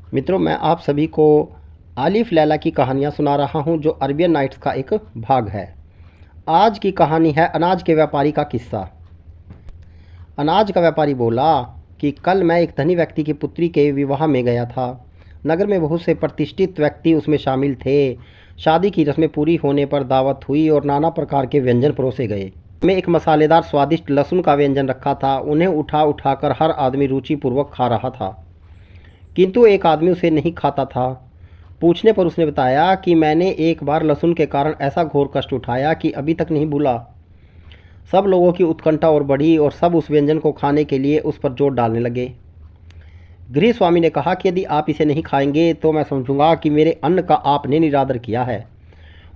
मित्रों, मैं आप सभी को आलिफ लैला की कहानियाँ सुना रहा हूँ जो अरबियन नाइट्स का एक भाग है। आज की कहानी है अनाज के व्यापारी का किस्सा। अनाज का व्यापारी बोला कि कल मैं एक धनी व्यक्ति की पुत्री के विवाह में गया था। नगर में बहुत से प्रतिष्ठित व्यक्ति उसमें शामिल थे। शादी की रस्में पूरी होने पर दावत हुई और नाना प्रकार के व्यंजन परोसे गए। मैं एक मसालेदार स्वादिष्ट लहसुन का व्यंजन रखा था। उन्हें उठा उठाकर हर आदमी रुचिपूर्वक खा रहा था, किंतु एक आदमी उसे नहीं खाता था। पूछने पर उसने बताया कि मैंने एक बार लहसुन के कारण ऐसा घोर कष्ट उठाया कि अभी तक नहीं भूला। सब लोगों की उत्कंठा और बढ़ी और सब उस व्यंजन को खाने के लिए उस पर जोर डालने लगे। गृह स्वामी ने कहा कि यदि आप इसे नहीं खाएंगे तो मैं समझूंगा कि मेरे अन्न का आपने निरादर किया है।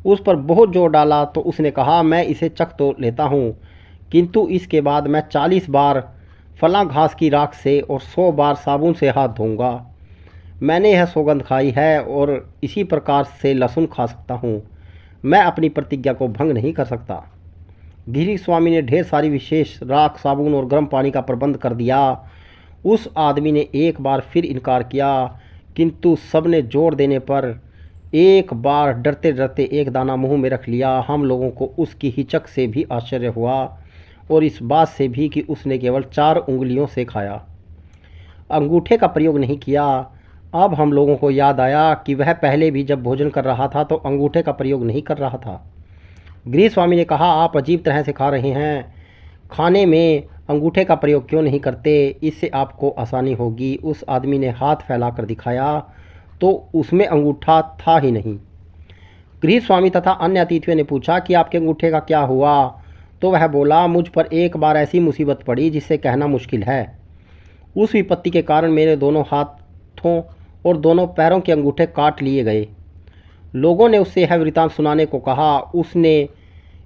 उस पर बहुत जोर डाला तो उसने कहा, मैं इसे चख तो लेता हूँ, किंतु इसके बाद मैं 40 बार फला घास की राख से और 100 बार साबुन से हाथ धोऊंगा। मैंने यह सौगंध खाई है और इसी प्रकार से लहसुन खा सकता हूँ। मैं अपनी प्रतिज्ञा को भंग नहीं कर सकता। गिरी स्वामी ने ढेर सारी विशेष राख, साबुन और गर्म पानी का प्रबंध कर दिया। उस आदमी ने एक बार फिर इनकार किया, किंतु सबने जोर देने पर एक बार डरते डरते एक दाना मुंह में रख लिया। हम लोगों को उसकी हिचक से भी आश्चर्य हुआ और इस बात से भी कि उसने केवल 4 उंगलियों से खाया, अंगूठे का प्रयोग नहीं किया। अब हम लोगों को याद आया कि वह पहले भी जब भोजन कर रहा था तो अंगूठे का प्रयोग नहीं कर रहा था। गृह स्वामी ने कहा, आप अजीब तरह से खा रहे हैं। खाने में अंगूठे का प्रयोग क्यों नहीं करते? इससे आपको आसानी होगी। उस आदमी ने हाथ फैलाकर दिखाया तो उसमें अंगूठा था ही नहीं। गृह स्वामी तथा अन्य अतिथियों ने पूछा कि आपके अंगूठे का क्या हुआ? तो वह बोला, मुझ पर एक बार ऐसी मुसीबत पड़ी जिससे कहना मुश्किल है। उस विपत्ति के कारण मेरे दोनों हाथों और दोनों पैरों के अंगूठे काट लिए गए। लोगों ने उससे यह वृतांत सुनाने को कहा। उसने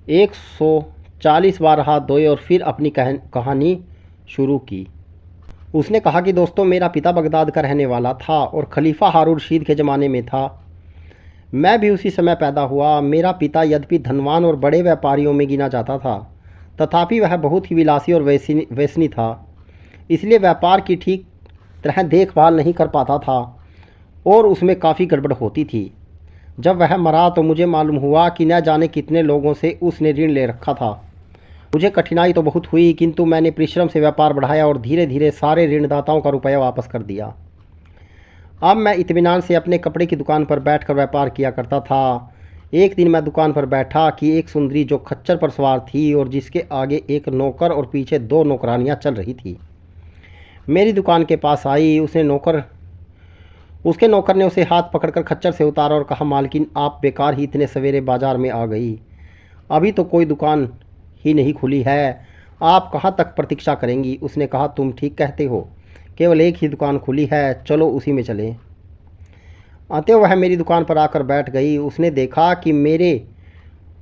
140 बार हाथ धोए और फिर अपनी कहानी शुरू की। उसने कहा कि दोस्तों, मेरा पिता बगदाद का रहने वाला था और खलीफा हारून रशीद के ज़माने में था। मैं भी उसी समय पैदा हुआ। मेरा पिता यद्यपि धनवान और बड़े व्यापारियों में गिना जाता था, तथापि वह बहुत ही विलासी और व्यसनी था। इसलिए व्यापार की ठीक तरह देखभाल नहीं कर पाता था और उसमें काफ़ी गड़बड़ होती थी। जब वह मरा तो मुझे मालूम हुआ कि न जाने कितने लोगों से उसने ऋण ले रखा था। मुझे कठिनाई तो बहुत हुई, किंतु मैंने परिश्रम से व्यापार बढ़ाया और धीरे धीरे सारे ऋणदाताओं का रुपया वापस कर दिया। अब मैं इत्मीनान से अपने कपड़े की दुकान पर बैठकर व्यापार किया करता था। एक दिन मैं दुकान पर बैठा कि एक सुंदरी जो खच्चर पर सवार थी और जिसके आगे एक नौकर और पीछे 2 नौकरानियां चल रही थी, मेरी दुकान के पास आई। उसके नौकर ने उसे हाथ पकड़कर खच्चर से उतारा और कहा, मालकिन, आप बेकार ही इतने सवेरे बाजार में आ गई। अभी तो कोई दुकान ही नहीं खुली है। आप कहाँ तक प्रतीक्षा करेंगी? उसने कहा, तुम ठीक कहते हो, केवल एक ही दुकान खुली है, चलो उसी में चलें। अतः वह मेरी दुकान पर आकर बैठ गई। उसने देखा कि मेरे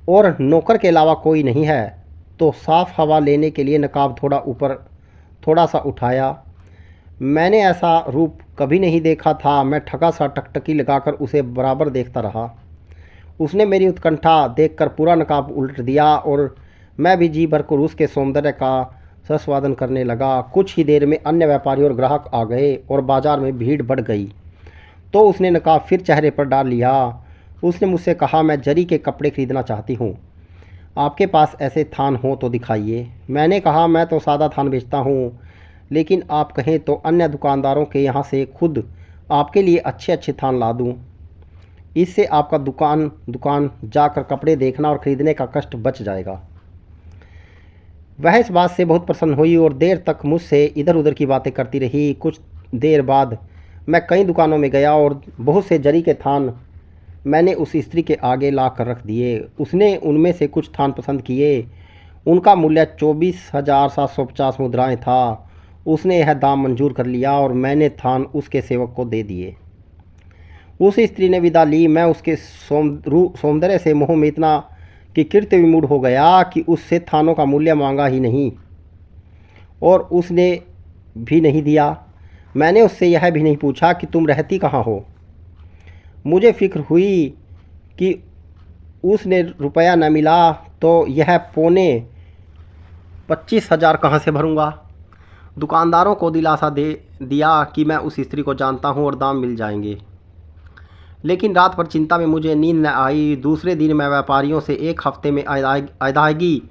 और नौकर के अलावा कोई नहीं है, तो साफ़ हवा लेने के लिए नकाब थोड़ा सा उठाया। मैंने ऐसा रूप कभी नहीं देखा था। मैं ठगा सा टकटकी लगाकर उसे बराबर देखता रहा। उसने मेरी उत्कंठा देखकर पूरा नकाब उल्ट दिया और मैं भी जी भरकर उसके सौंदर्य का सस्वादन करने लगा। कुछ ही देर में अन्य व्यापारी और ग्राहक आ गए और बाजार में भीड़ बढ़ गई। तो उसने नकाब फिर चेहरे पर डाल लिया। उसने मुझसे कहा, मैं जरी के कपड़े खरीदना चाहती हूँ, आपके पास ऐसे थान हो तो दिखाइए। मैंने कहा, मैं तो सादा थान बेचता हूँ, लेकिन आप कहें तो अन्य दुकानदारों के यहाँ से खुद आपके लिए अच्छे अच्छे थान ला दूँ। इससे आपका दुकान जाकर कपड़े देखना और ख़रीदने का कष्ट बच जाएगा। वह इस बात से बहुत प्रसन्न हुई और देर तक मुझसे इधर उधर की बातें करती रही। कुछ देर बाद मैं कई दुकानों में गया और बहुत से जरी के थान मैंने उस स्त्री के आगे ला कर रख दिए। उसने उनमें से कुछ थान पसंद किए। उनका मूल्य 24,750 मुद्राएं था। उसने यह दाम मंजूर कर लिया और मैंने थान उसके सेवक को दे दिए। उस स्त्री ने विदा ली। मैं उसके सौंदर्य से मोह में इतना कि कृत्य विमूढ़ हो गया कि उससे थानों का मूल्य मांगा ही नहीं और उसने भी नहीं दिया। मैंने उससे यह भी नहीं पूछा कि तुम रहती कहाँ हो। मुझे फिक्र हुई कि उसने रुपया न मिला तो यह पौने 25,000 कहाँ से भरूँगा। दुकानदारों को दिलासा दे दिया कि मैं उस स्त्री को जानता हूँ और दाम मिल जाएंगे। लेकिन रात भर चिंता में मुझे नींद न आई। दूसरे दिन मैं व्यापारियों से 1 हफ्ते में अदायगी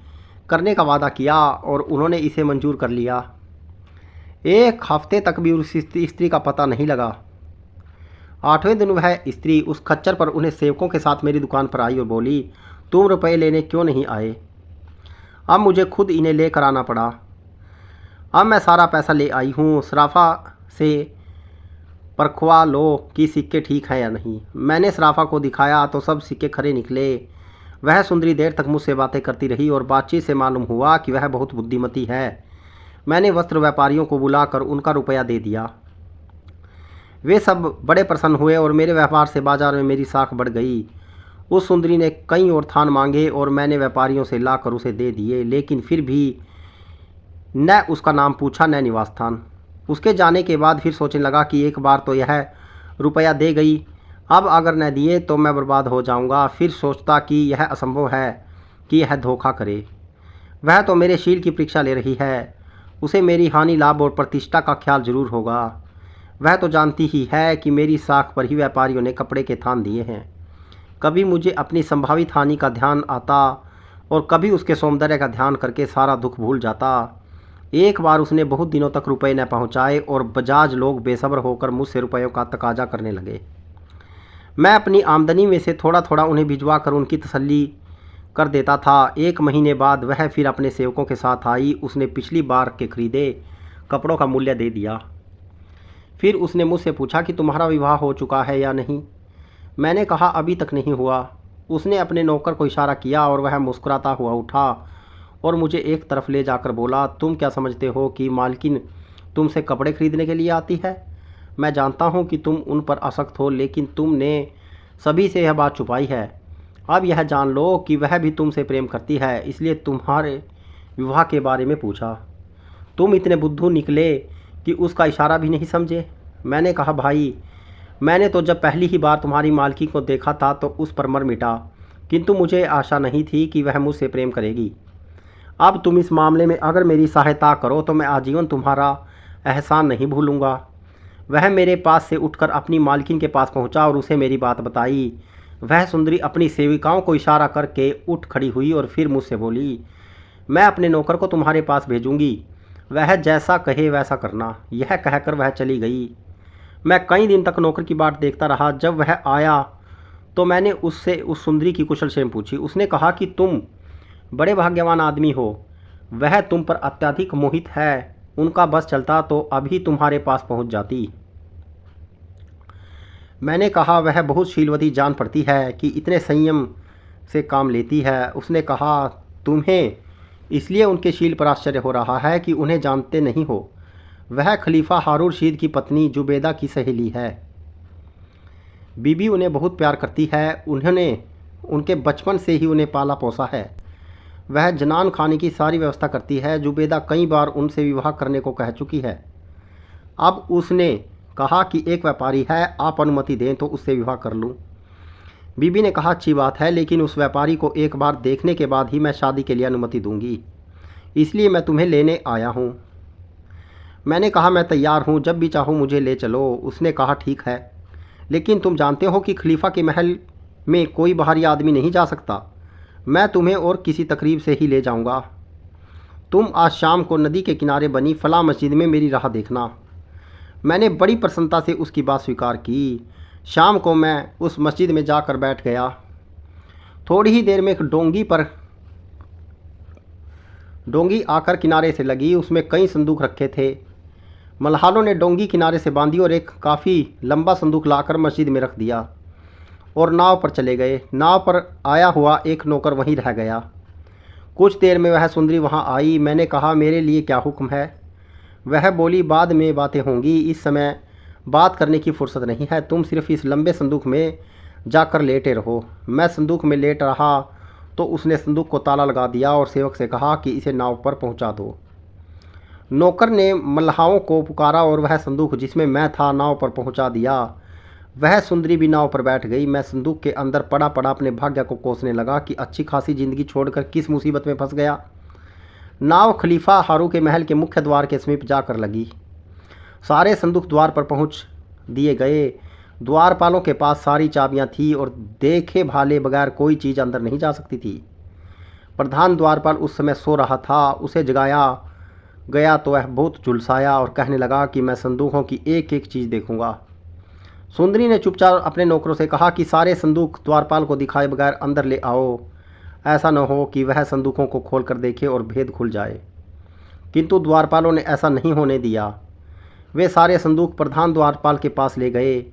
करने का वादा किया और उन्होंने इसे मंजूर कर लिया। 1 हफ्ते तक भी उस स्त्री का पता नहीं लगा। 8वें दिन वह स्त्री उस खच्चर पर उन्हें सेवकों के साथ मेरी दुकान पर आई और बोली, तुम रुपए लेने क्यों नहीं आए? अब मुझे खुद इन्हें लेकर आना पड़ा। अब मैं सारा पैसा ले आई हूँ, सराफा से परखवा लो कि सिक्के ठीक हैं या नहीं। मैंने सराफा को दिखाया तो सब सिक्के खरे निकले। वह सुंदरी देर तक मुझसे बातें करती रही और बातचीत से मालूम हुआ कि वह बहुत बुद्धिमती है। मैंने वस्त्र व्यापारियों को बुलाकर उनका रुपया दे दिया। वे सब बड़े प्रसन्न हुए और मेरे व्यवहार से बाजार में मेरी साख बढ़ गई। उस सुंदरी ने कई और थान मांगे और मैंने व्यापारियों से लाकर उसे दे दिए, लेकिन फिर भी न उसका नाम पूछा न निवास स्थान। उसके जाने के बाद फिर सोचने लगा कि एक बार तो यह रुपया दे गई, अब अगर न दिए तो मैं बर्बाद हो जाऊंगा। फिर सोचता कि यह असंभव है कि यह धोखा करे। वह तो मेरे शील की परीक्षा ले रही है, उसे मेरी हानि लाभ और प्रतिष्ठा का ख्याल जरूर होगा। वह तो जानती ही है कि मेरी साख पर ही व्यापारियों ने कपड़े के थान दिए हैं। कभी मुझे अपनी संभावित हानि का ध्यान आता और कभी उसके सौंदर्य का ध्यान करके सारा दुख भूल जाता। एक बार उसने बहुत दिनों तक रुपए न पहुंचाए और बजाज लोग बेसब्र होकर मुझसे रुपयों का तकाजा करने लगे। मैं अपनी आमदनी में से थोड़ा थोड़ा उन्हें भिजवा कर उनकी तसल्ली कर देता था। 1 महीने बाद वह फिर अपने सेवकों के साथ आई। उसने पिछली बार के खरीदे कपड़ों का मूल्य दे दिया। फिर उसने मुझसे पूछा कि तुम्हारा विवाह हो चुका है या नहीं। मैंने कहा अभी तक नहीं हुआ। उसने अपने नौकर को इशारा किया और वह मुस्कुराता हुआ उठा और मुझे एक तरफ ले जाकर बोला, तुम क्या समझते हो कि मालकिन तुमसे कपड़े खरीदने के लिए आती है? मैं जानता हूँ कि तुम उन पर आसक्त हो, लेकिन तुमने सभी से यह बात छुपाई है। अब यह जान लो कि वह भी तुमसे प्रेम करती है, इसलिए तुम्हारे विवाह के बारे में पूछा। तुम इतने बुद्धू निकले कि उसका इशारा भी नहीं समझे। मैंने कहा, भाई मैंने तो जब पहली ही बार तुम्हारी मालकी को देखा था तो उस पर मर मिटा, किंतु मुझे आशा नहीं थी कि वह मुझसे प्रेम करेगी। अब तुम इस मामले में अगर मेरी सहायता करो तो मैं आजीवन तुम्हारा एहसान नहीं भूलूंगा। वह मेरे पास से उठकर अपनी मालकिन के पास पहुंचा और उसे मेरी बात बताई। वह सुंदरी अपनी सेविकाओं को इशारा करके उठ खड़ी हुई और फिर मुझसे बोली, मैं अपने नौकर को तुम्हारे पास भेजूंगी, वह जैसा कहे वैसा करना। यह कहकर वह चली गई। मैं कई दिन तक नौकर की बाट देखता रहा। जब वह आया तो मैंने उससे उस सुंदरी की कुशल क्षेम पूछी। उसने कहा कि तुम बड़े भाग्यवान आदमी हो, वह तुम पर अत्यधिक मोहित है। उनका बस चलता तो अभी तुम्हारे पास पहुंच जाती। मैंने कहा, वह बहुत शीलवती जान पड़ती है कि इतने संयम से काम लेती है। उसने कहा, तुम्हें इसलिए उनके शील पर आश्चर्य हो रहा है कि उन्हें जानते नहीं हो। वह खलीफा हारून रशीद की पत्नी जुबैदा की सहेली है। बीबी उन्हें बहुत प्यार करती है। उन्होंने उनके बचपन से ही उन्हें पाला पोसा है। वह जनान खाने की सारी व्यवस्था करती है। जुबैदा कई बार उनसे विवाह करने को कह चुकी है। अब उसने कहा कि एक व्यापारी है, आप अनुमति दें तो उससे विवाह कर लूं। बीबी ने कहा, अच्छी बात है, लेकिन उस व्यापारी को एक बार देखने के बाद ही मैं शादी के लिए अनुमति दूंगी, इसलिए मैं तुम्हें लेने आया हूं। मैंने कहा, मैं तैयार हूं, जब भी चाहो मुझे ले चलो। उसने कहा, ठीक है, लेकिन तुम जानते हो कि खलीफा के महल में कोई बाहरी आदमी नहीं जा सकता। मैं तुम्हें और किसी तकरीब से ही ले जाऊंगा। तुम आज शाम को नदी के किनारे बनी फलां मस्जिद में मेरी राह देखना। मैंने बड़ी प्रसन्नता से उसकी बात स्वीकार की। शाम को मैं उस मस्जिद में जाकर बैठ गया। थोड़ी ही देर में एक डोंगी आकर किनारे से लगी। उसमें कई संदूक रखे थे। मल्हालों ने डोंगी किनारे से बांधी और एक काफ़ी लंबा संदूक लाकर मस्जिद में रख दिया और नाव पर चले गए। नाव पर आया हुआ एक नौकर वहीं रह गया। कुछ देर में वह सुंदरी वहां आई। मैंने कहा, मेरे लिए क्या हुक्म है? वह बोली, बाद में बातें होंगी, इस समय बात करने की फुर्सत नहीं है। तुम सिर्फ इस लंबे संदूक में जाकर लेटे रहो। मैं संदूक में लेट रहा तो उसने संदूक को ताला लगा दिया और सेवक से कहा कि इसे नाव पर पहुंचा दो। नौकर ने मल्हाओं को पुकारा और वह संदूक जिसमें मैं था नाव पर पहुंचा दिया। वह सुंदरी भी नाव पर बैठ गई। मैं संदूक के अंदर पड़ा पड़ा अपने भाग्य को कोसने लगा कि अच्छी खासी जिंदगी छोड़कर किस मुसीबत में फंस गया। नाव खलीफा हारून के महल के मुख्य द्वार के समीप जाकर लगी। सारे संदूक द्वार पर पहुंच दिए गए। द्वारपालों के पास सारी चाबियां थी और देखे भाले बगैर कोई चीज़ अंदर नहीं जा सकती थी। प्रधान द्वारपाल उस समय सो रहा था। उसे जगाया गया तो वह बहुत झुलसाया और कहने लगा कि मैं संदूकों की एक एक चीज़ देखूंगा। सुंदरी ने चुपचाप अपने नौकरों से कहा कि सारे संदूक द्वारपाल को दिखाए बगैर अंदर ले आओ। ऐसा न हो कि वह संदूकों को खोल कर देखे और भेद खुल जाए। किंतु द्वारपालों ने ऐसा नहीं होने दिया। वे सारे संदूक प्रधान द्वारपाल के पास ले गए।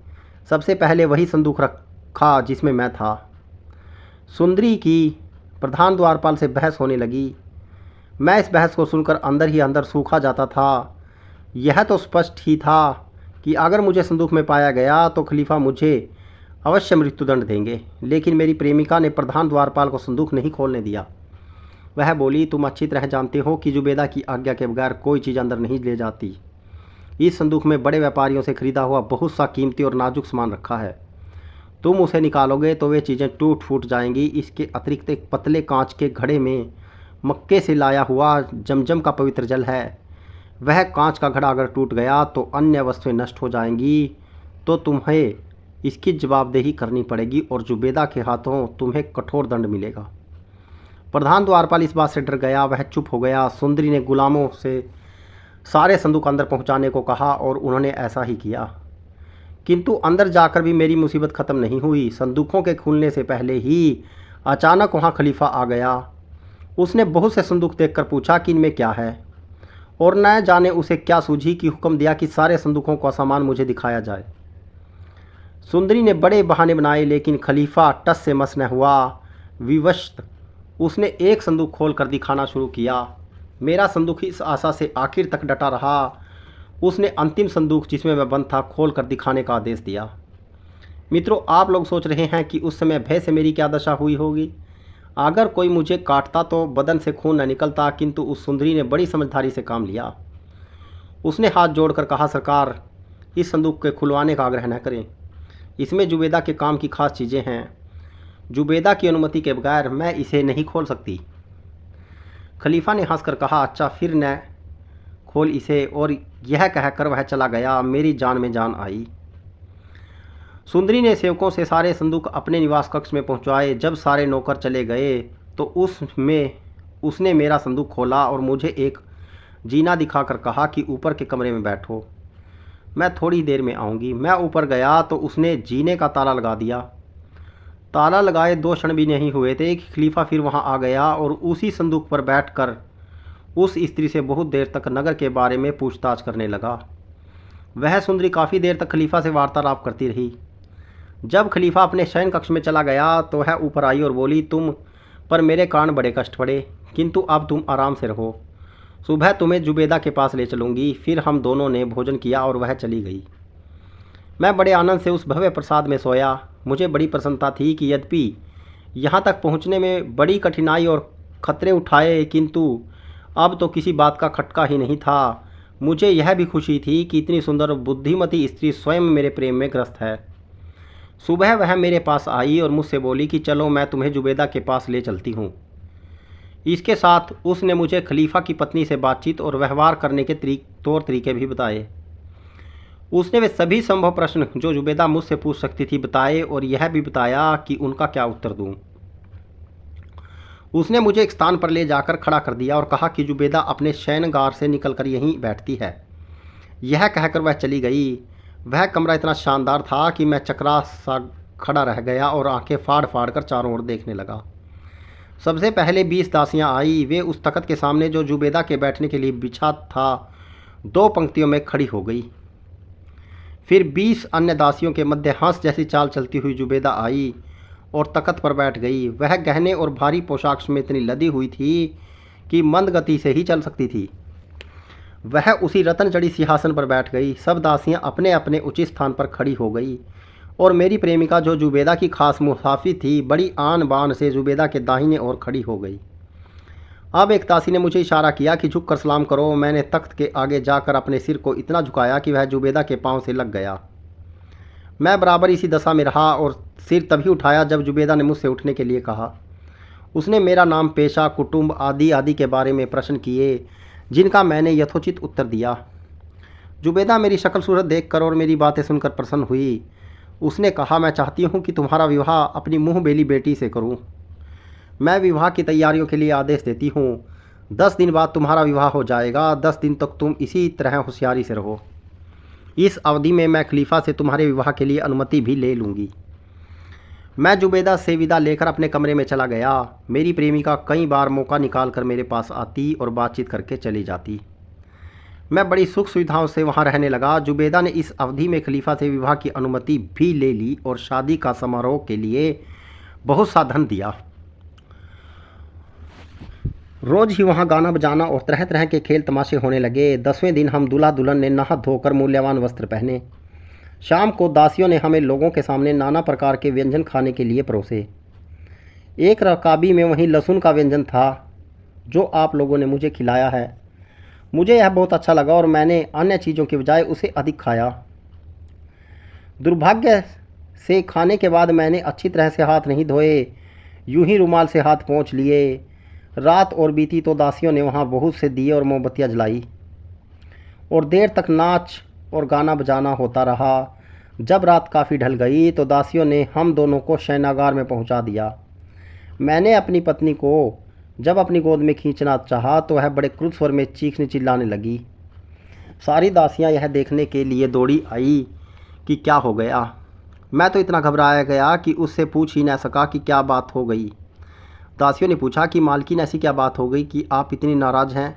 सबसे पहले वही संदूक रखा जिसमें मैं था। सुंदरी की प्रधान द्वारपाल से बहस होने लगी। मैं इस बहस को सुनकर अंदर ही अंदर सूखा जाता था। यह तो स्पष्ट ही था कि अगर मुझे संदूक में पाया गया तो खलीफा मुझे अवश्य मृत्युदंड देंगे। लेकिन मेरी प्रेमिका ने प्रधान द्वारपाल को संदूक नहीं खोलने दिया। वह बोली, तुम अच्छी तरह जानते हो कि जुबेदा की आज्ञा के बगैर कोई चीज़ अंदर नहीं ले जाती। इस संदूक में बड़े व्यापारियों से खरीदा हुआ बहुत सा कीमती और नाजुक सामान रखा है। तुम उसे निकालोगे तो वे चीज़ें टूट फूट जाएंगी। इसके अतिरिक्त एक पतले कांच के घड़े में मक्के से लाया हुआ जमजम का पवित्र जल है। वह कांच का घड़ा अगर टूट गया तो अन्य वस्तुएं नष्ट हो जाएंगी, तो तुम्हें इसकी जवाबदेही करनी पड़ेगी और जुबेदा के हाथों तुम्हें कठोर दंड मिलेगा। प्रधान द्वारपाल इस बात से डर गया। वह चुप हो गया। सुंदरी ने गुलामों से सारे संदूक अंदर पहुंचाने को कहा और उन्होंने ऐसा ही किया। किंतु अंदर जाकर भी मेरी मुसीबत ख़त्म नहीं हुई। संदूकों के खुलने से पहले ही अचानक वहाँ खलीफा आ गया। उसने बहुत से संदूक देखकर पूछा कि इनमें क्या है, और न जाने उसे क्या सूझी कि हुक्म दिया कि सारे संदूकों का सामान मुझे दिखाया जाए। सुंदरी ने बड़े बहाने बनाए, लेकिन खलीफा टस से मस न हुआ। विवश उसने एक संदूक खोल कर दिखाना शुरू किया। मेरा संदूक इस आशा से आखिर तक डटा रहा। उसने अंतिम संदूक जिसमें मैं बंद था खोल कर दिखाने का आदेश दिया। मित्रों, आप लोग सोच रहे हैं कि उस समय भय से मेरी क्या दशा हुई होगी। अगर कोई मुझे काटता तो बदन से खून न निकलता, किंतु उस सुंदरी ने बड़ी समझदारी से काम लिया। उसने हाथ जोड़कर कहा, सरकार, इस संदूक के खुलवाने का आग्रह न करें। इसमें जुबेदा के काम की खास चीज़ें हैं। जुबेदा की अनुमति के बगैर मैं इसे नहीं खोल सकती। खलीफा ने हंसकर कहा, अच्छा फिर न खोल इसे। और यह कहकर वह चला गया। मेरी जान में जान आई। सुंदरी ने सेवकों से सारे संदूक अपने निवास कक्ष में पहुंचाए। जब सारे नौकर चले गए तो उसने मेरा संदूक खोला और मुझे एक जीना दिखाकर कहा कि ऊपर के कमरे में बैठो, मैं थोड़ी देर में आऊँगी। मैं ऊपर गया तो उसने जीने का ताला लगा दिया। ताला लगाए 2 क्षण भी नहीं हुए थे कि खलीफा फिर वहाँ आ गया और उसी संदूक पर बैठकर उस स्त्री से बहुत देर तक नगर के बारे में पूछताछ करने लगा। वह सुंदरी काफ़ी देर तक खलीफा से वार्तालाप करती रही। जब खलीफा अपने शयन कक्ष में चला गया तो वह ऊपर आई और बोली, तुम पर मेरे कान बड़े कष्ट पड़े, किंतु अब तुम आराम से रहो। सुबह तुम्हें जुबेदा के पास ले चलूँगी। फिर हम दोनों ने भोजन किया और वह चली गई। मैं बड़े आनंद से उस भव्य प्रसाद में सोया। मुझे बड़ी प्रसन्नता थी कि यद्यपि यहाँ तक पहुँचने में बड़ी कठिनाई और खतरे उठाए, किंतु अब तो किसी बात का खटका ही नहीं था। मुझे यह भी खुशी थी कि इतनी सुंदर बुद्धिमती स्त्री स्वयं मेरे प्रेम में ग्रस्त है। सुबह वह मेरे पास आई और मुझसे बोली कि चलो मैं तुम्हें जुबेदा के पास ले चलती हूँ। इसके साथ उसने मुझे खलीफा की पत्नी से बातचीत और व्यवहार करने के तौर तरीके भी बताए। उसने वे सभी संभव प्रश्न जो जुबेदा मुझसे पूछ सकती थी बताए और यह भी बताया कि उनका क्या उत्तर दूँ। उसने मुझे एक स्थान पर ले जाकर खड़ा कर दिया और कहा कि जुबेदा अपने शयनगार से निकलकर यहीं बैठती है। यह कहकर वह चली गई। वह कमरा इतना शानदार था कि मैं चकरा सा खड़ा रह गया और आंखें फाड़ फाड़ कर चारों ओर देखने लगा। सबसे पहले 20 दासियां आई। वे उस तख्त के सामने जो जुबेदा के बैठने के लिए बिछा था 2 पंक्तियों में खड़ी हो गई। फिर 20 अन्य दासियों के मध्य हंस जैसी चाल चलती हुई जुबेदा आई और तख्त पर बैठ गई। वह गहने और भारी पोशाक में इतनी लदी हुई थी कि मंद गति से ही चल सकती थी। वह उसी रतन जड़ी सिंहासन पर बैठ गई। सब दासियां अपने अपने उचित स्थान पर खड़ी हो गई और मेरी प्रेमिका जो जुबेदा की खास मुसाफिर थी बड़ी आन बान से जुबेदा के दाहिने ओर खड़ी हो गई। अब एक दासी ने मुझे इशारा किया कि झुक कर सलाम करो। मैंने तख्त के आगे जाकर अपने सिर को इतना झुकाया कि वह जुबेदा के पांव से लग गया। मैं बराबर इसी दशा में रहा और सिर तभी उठाया जब जुबेदा ने मुझसे उठने के लिए कहा। उसने मेरा नाम, पेशा, कुटुंब आदि आदि के बारे में प्रश्न किए जिनका मैंने यथोचित उत्तर दिया। जुबेदा मेरी शक्ल सूरत देखकर और मेरी बातें सुनकर प्रसन्न हुई। उसने कहा, मैं चाहती हूँ कि तुम्हारा विवाह अपनी मुँह बेली बेटी से करूँ। मैं विवाह की तैयारियों के लिए आदेश देती हूँ। 10 दिन बाद तुम्हारा विवाह हो जाएगा। 10 दिन तक तुम इसी तरह होशियारी से रहो। इस अवधि में मैं खलीफा से तुम्हारे विवाह के लिए अनुमति भी ले लूँगी। मैं जुबेदा से विदा लेकर अपने कमरे में चला गया। मेरी प्रेमिका कई बार मौका निकाल कर मेरे पास आती और बातचीत करके चली जाती। मैं बड़ी सुख सुविधाओं से वहाँ रहने लगा। जुबेदा ने इस अवधि में खलीफा से विवाह की अनुमति भी ले ली और शादी का समारोह के लिए बहुत सा धन दिया। रोज़ ही वहाँ गाना बजाना और तरह तरह के खेल तमाशे होने लगे। 10वें दिन हम दूल्हा दुल्हन ने नहा धोकर मूल्यवान वस्त्र पहने। शाम को दासियों ने हमें लोगों के सामने नाना प्रकार के व्यंजन खाने के लिए परोसे। एक रकाबी में वहीं लहसुन का व्यंजन था जो आप लोगों ने मुझे खिलाया है। मुझे यह बहुत अच्छा लगा और मैंने अन्य चीज़ों के बजाय उसे अधिक खाया। दुर्भाग्य से खाने के बाद मैंने अच्छी तरह से हाथ नहीं धोए, यूं ही रुमाल से हाथ पोंछ लिए। रात और बीती तो दासियों ने वहाँ बहुत से दिए और मोमबत्तियाँ जलाई और देर तक नाच और गाना बजाना होता रहा। जब रात काफ़ी ढल गई तो दासियों ने हम दोनों को शयनागार में पहुँचा दिया। मैंने अपनी पत्नी को जब अपनी गोद में खींचना चाहा तो वह बड़े क्रुद्ध स्वर में चीखने चिल्लाने लगी। सारी दासियां यह देखने के लिए दौड़ी आई कि क्या हो गया। मैं तो इतना घबराया गया कि उससे पूछ ही न सका कि क्या बात हो गई। दासियों ने पूछा कि मालकिन, ऐसी क्या बात हो गई कि आप इतनी नाराज़ हैं?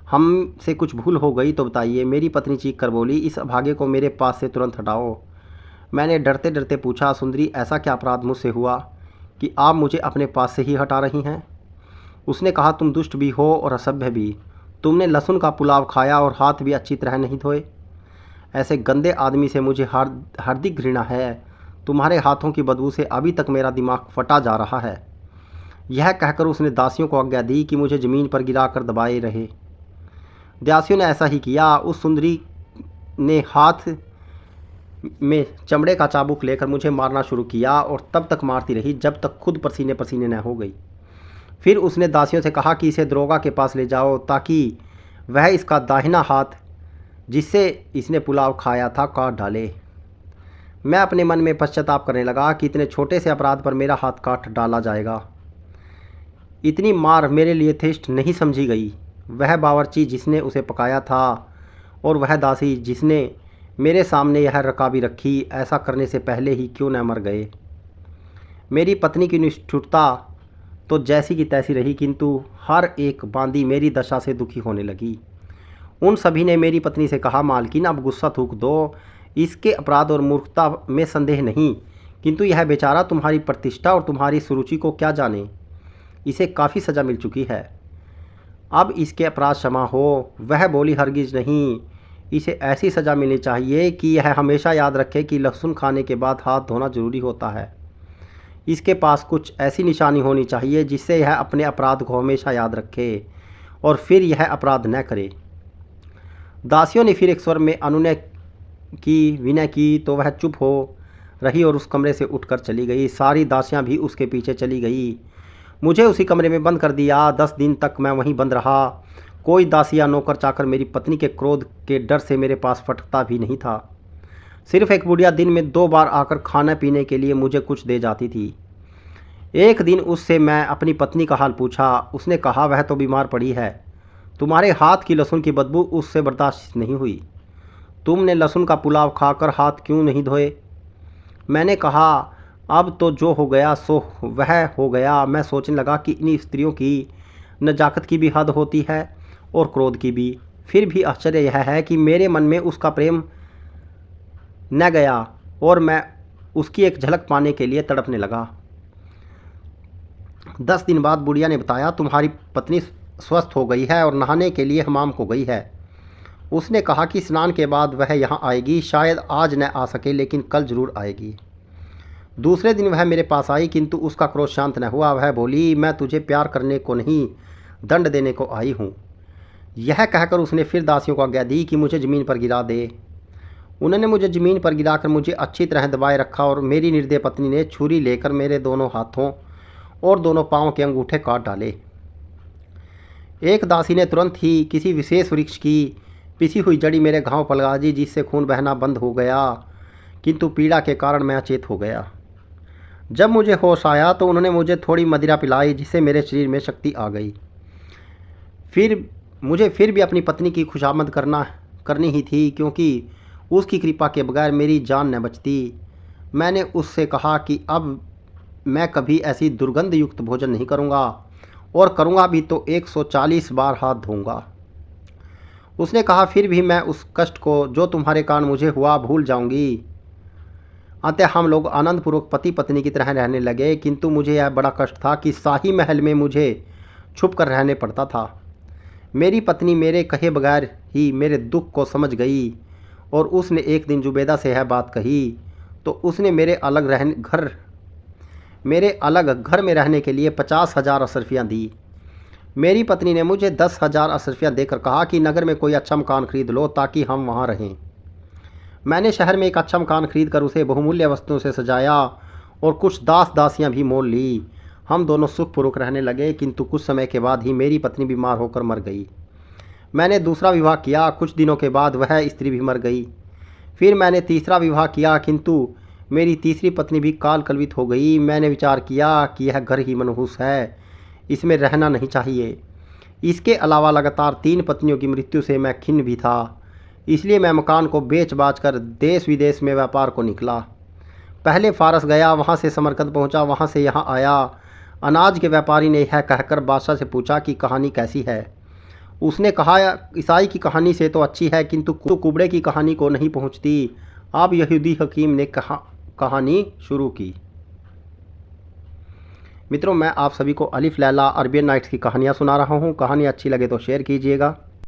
हमसे कुछ भूल हो गई तो बताइए। मेरी पत्नी चीख कर बोली, इस अभागे को मेरे पास से तुरंत हटाओ। मैंने डरते डरते पूछा, सुंदरी, ऐसा क्या अपराध मुझसे हुआ कि आप मुझे अपने पास से ही हटा रही हैं? उसने कहा, तुम दुष्ट भी हो और असभ्य भी। तुमने लहसुन का पुलाव खाया और हाथ भी अच्छी तरह नहीं धोए। ऐसे गंदे आदमी से मुझे हार्दिक घृणा है। तुम्हारे हाथों की बदबू से अभी तक मेरा दिमाग फटा जा रहा है। यह कहकर उसने दासियों को आज्ञा दी कि मुझे ज़मीन पर गिराकर दबाए रहे। दासियों ने ऐसा ही किया। उस सुंदरी ने हाथ में चमड़े का चाबुक लेकर मुझे मारना शुरू किया और तब तक मारती रही जब तक खुद पसीने पसीने न हो गई। फिर उसने दासियों से कहा कि इसे दरोगा के पास ले जाओ ताकि वह इसका दाहिना हाथ जिससे इसने पुलाव खाया था काट डाले। मैं अपने मन में पश्चाताप करने लगा कि इतने छोटे से अपराध पर मेरा हाथ काट डाला जाएगा। इतनी मार मेरे लिए यथेष्ट नहीं समझी गई। वह बावर्ची जिसने उसे पकाया था और वह दासी जिसने मेरे सामने यह रकाबी रखी, ऐसा करने से पहले ही क्यों न मर गए। मेरी पत्नी की निष्ठुरता तो जैसी की तैसी रही, किंतु हर एक बांदी मेरी दशा से दुखी होने लगी। उन सभी ने मेरी पत्नी से कहा, मालकिन, अब गुस्सा थूक दो। इसके अपराध और मूर्खता में संदेह नहीं, किंतु यह बेचारा तुम्हारी प्रतिष्ठा और तुम्हारी सुरुचि को क्या जाने। इसे काफ़ी सज़ा मिल चुकी है, अब इसके अपराध क्षमा हो। वह बोली, हरगिज नहीं, इसे ऐसी सज़ा मिलनी चाहिए कि यह हमेशा याद रखे कि लहसुन खाने के बाद हाथ धोना जरूरी होता है। इसके पास कुछ ऐसी निशानी होनी चाहिए जिससे यह अपने अपराध को हमेशा याद रखे और फिर यह अपराध न करे। दासियों ने फिर एक स्वर में अनुनय की, विनय की, तो वह चुप हो रही और उस कमरे से उठकर चली गई। सारी दासियां भी उसके पीछे चली गई। मुझे उसी कमरे में बंद कर दिया। 10 दिन तक मैं वहीं बंद रहा। कोई दासी या नौकर चाकर मेरी पत्नी के क्रोध के डर से मेरे पास फटकता भी नहीं था। सिर्फ एक बुढ़िया दिन में 2 बार आकर खाने पीने के लिए मुझे कुछ दे जाती थी। एक दिन उससे मैं अपनी पत्नी का हाल पूछा। उसने कहा, वह तो बीमार पड़ी है। तुम्हारे हाथ की लहसुन की बदबू उससे बर्दाश्त नहीं हुई। तुमने लहसुन का पुलाव खाकर हाथ क्यों नहीं धोए? मैंने कहा, अब तो जो हो गया सो वह हो गया। मैं सोचने लगा कि इन स्त्रियों की नजाकत की भी हद होती है और क्रोध की भी। फिर भी आश्चर्य यह है कि मेरे मन में उसका प्रेम न गया और मैं उसकी एक झलक पाने के लिए तड़पने लगा। 10 दिन बाद बुढ़िया ने बताया, तुम्हारी पत्नी स्वस्थ हो गई है और नहाने के लिए हमाम को गई है। उसने कहा कि स्नान के बाद वह यहाँ आएगी। शायद आज न आ सके, लेकिन कल जरूर आएगी। दूसरे दिन वह मेरे पास आई, किंतु उसका क्रोध शांत न हुआ। वह बोली, मैं तुझे प्यार करने को नहीं, दंड देने को आई हूँ। यह कहकर उसने फिर दासियों को आज्ञा दी कि मुझे ज़मीन पर गिरा दे। उन्होंने मुझे ज़मीन पर गिराकर मुझे अच्छी तरह दबाए रखा और मेरी निर्दय पत्नी ने छुरी लेकर मेरे दोनों हाथों और दोनों पाँव के अंगूठे काट डाले। एक दासी ने तुरंत ही किसी विशेष वृक्ष की पिसी हुई जड़ी मेरे घाव पर लगा दी, जिससे खून बहना बंद हो गया, किंतु पीड़ा के कारण मैं अचेत हो गया। जब मुझे होश आया तो उन्होंने मुझे थोड़ी मदिरा पिलाई, जिससे मेरे शरीर में शक्ति आ गई। फिर भी अपनी पत्नी की खुशामद करनी ही थी, क्योंकि उसकी कृपा के बगैर मेरी जान न बचती। मैंने उससे कहा कि अब मैं कभी ऐसी दुर्गंध युक्त भोजन नहीं करूँगा, और करूँगा भी तो 140 बार हाथ धोऊंगा। उसने कहा, फिर भी मैं उस कष्ट को जो तुम्हारे कारण मुझे हुआ भूल जाऊंगी। अंततः हम लोग आनंदपूर्वक पति पत्नी की तरह रहने लगे, किंतु मुझे यह बड़ा कष्ट था कि शाही महल में मुझे छुप कर रहने पड़ता था। मेरी पत्नी मेरे कहे बगैर ही मेरे दुख को समझ गई, और उसने एक दिन जुबेदा से यह बात कही तो उसने मेरे अलग घर में रहने के लिए 50,000 अशरफियाँ दी। मेरी पत्नी ने मुझे 10,000 अशरफियाँ देकर कहा कि नगर में कोई अच्छा मकान खरीद लो ताकि हम वहाँ रहें। मैंने शहर में एक अच्छा मकान खरीद कर उसे बहुमूल्य वस्तुओं से सजाया और कुछ दास दासियाँ भी मोल ली। हम दोनों सुखपूर्वक रहने लगे, किंतु कुछ समय के बाद ही मेरी पत्नी बीमार होकर मर गई। मैंने दूसरा विवाह किया। कुछ दिनों के बाद वह स्त्री भी मर गई। फिर मैंने तीसरा विवाह किया, किंतु मेरी तीसरी पत्नी भी काल कलवित हो गई। मैंने विचार किया कि यह घर ही मनहूस है, इसमें रहना नहीं चाहिए। इसके अलावा लगातार 3 पत्नियों की मृत्यु से मैं खिन्न भी था। इसलिए मैं मकान को बेच बाच कर देश विदेश में व्यापार को निकला। पहले फारस गया, वहाँ से समरकंद पहुँचा, वहाँ से यहाँ आया। अनाज के व्यापारी ने यह कहकर बादशाह से पूछा कि कहानी कैसी है। उसने कहा, ईसाई की कहानी से तो अच्छी है, किंतु कुबड़े की कहानी को नहीं पहुँचती। अब यहूदी हकीम ने कहानी शुरू की। मित्रों, मैं आप सभी को अलिफ लैला अरबियन नाइट्स की कहानियाँ सुना रहा हूँ। कहानी अच्छी लगे तो शेयर कीजिएगा।